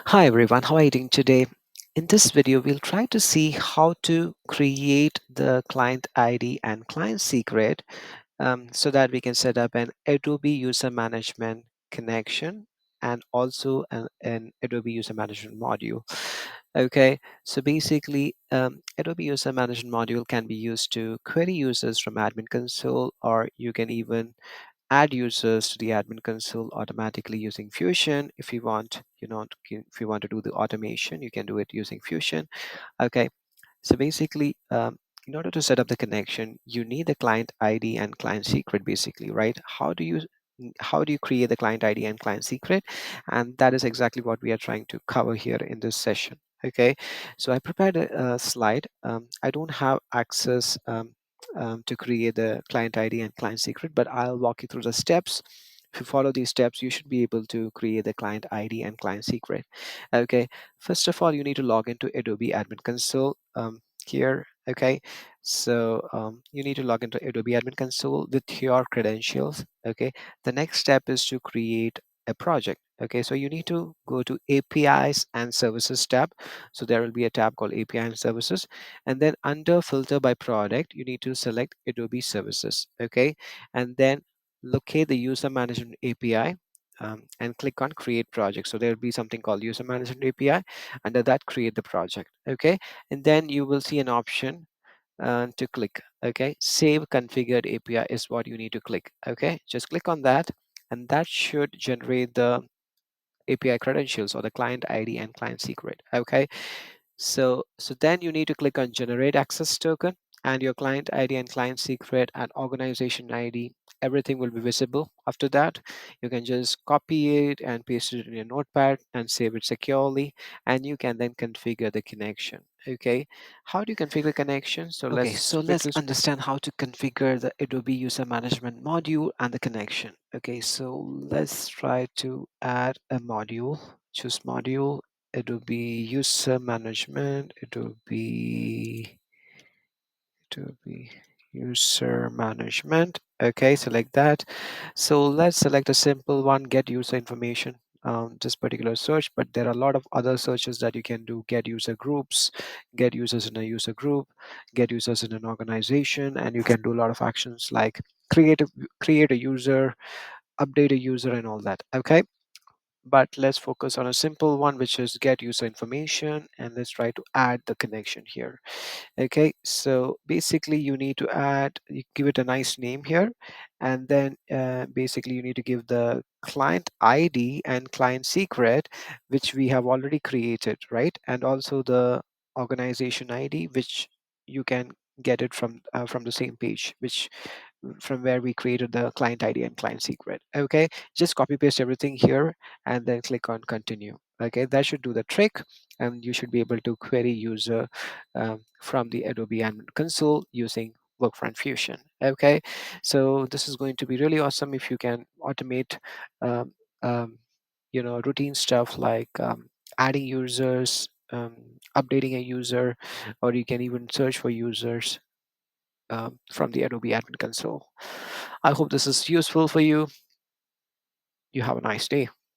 Hi everyone, how are you doing today? In this video, we'll try to see how to create the client ID and client secret so that we can set up an Adobe User Management connection and also an Adobe User Management Module. Okay, so basically, Adobe User Management Module can be used to query users from Admin Console, or you can even add users to the admin console automatically using Fusion. If you want, if you want to do the automation, you can do it using Fusion. Okay, so basically, in order to set up the connection, you need the client ID and client secret, basically, right? How do you create the client ID and client secret? And that is exactly what we are trying to cover here in this session. Okay, so I prepared a slide. I don't have access to create the client ID and client secret, but I'll walk you through the steps. If you follow these steps, you should be able to create the client ID and client secret. Okay, first of all, you need to log into Adobe Admin Console here. Okay, so you need to log into Adobe Admin Console with your credentials. Okay, the next step is to create a project. Okay, so you need to go to APIs and Services tab. So there will be a tab called API and Services, and then under Filter by Product, you need to select Adobe Services. Okay, and then locate the User Management API. And click on create project. So there will be something called user management API. Under that, create the project. Okay, and then you will see an option to click. Okay, save configured API is what you need to click. Okay, just click on that, and that should generate the API credentials or the client ID and client secret. Okay, so then you need to click on generate access token, and your client ID and client secret and organization ID, everything will be visible. After that, you can just copy it and paste it in your notepad and save it securely, and you can then configure the connection. Okay, how do you configure connection? So Okay, let's so let's quickly understand how to configure the Adobe User Management module and the connection. Okay, so let's try to add a module. Choose module, Adobe User Management, Adobe User Management. Okay, select that. So let's select a simple one, get user information. This particular search, but there are a lot of other searches that you can do. Get user groups, get users in a user group, get users in an organization, and you can do a lot of actions like create a user, update a user, and all that. Okay, but let's focus on a simple one, which is get user information, and let's try to add the connection here. Okay, so basically you need to add, you give it a nice name here, and then basically you need to give the client ID and client secret, which we have already created, right? And also the organization ID, which you can get it from the same page, which from where we created the client ID and client secret. Okay, just copy paste everything here and then click on continue. Okay, that should do the trick, and you should be able to query user from the Adobe Admin Console using Workfront Fusion. Okay, so this is going to be really awesome if you can automate, um, um, routine stuff like adding users, updating a user, or you can even search for users from the Adobe Admin Console. I hope this is useful for you. You have a nice day.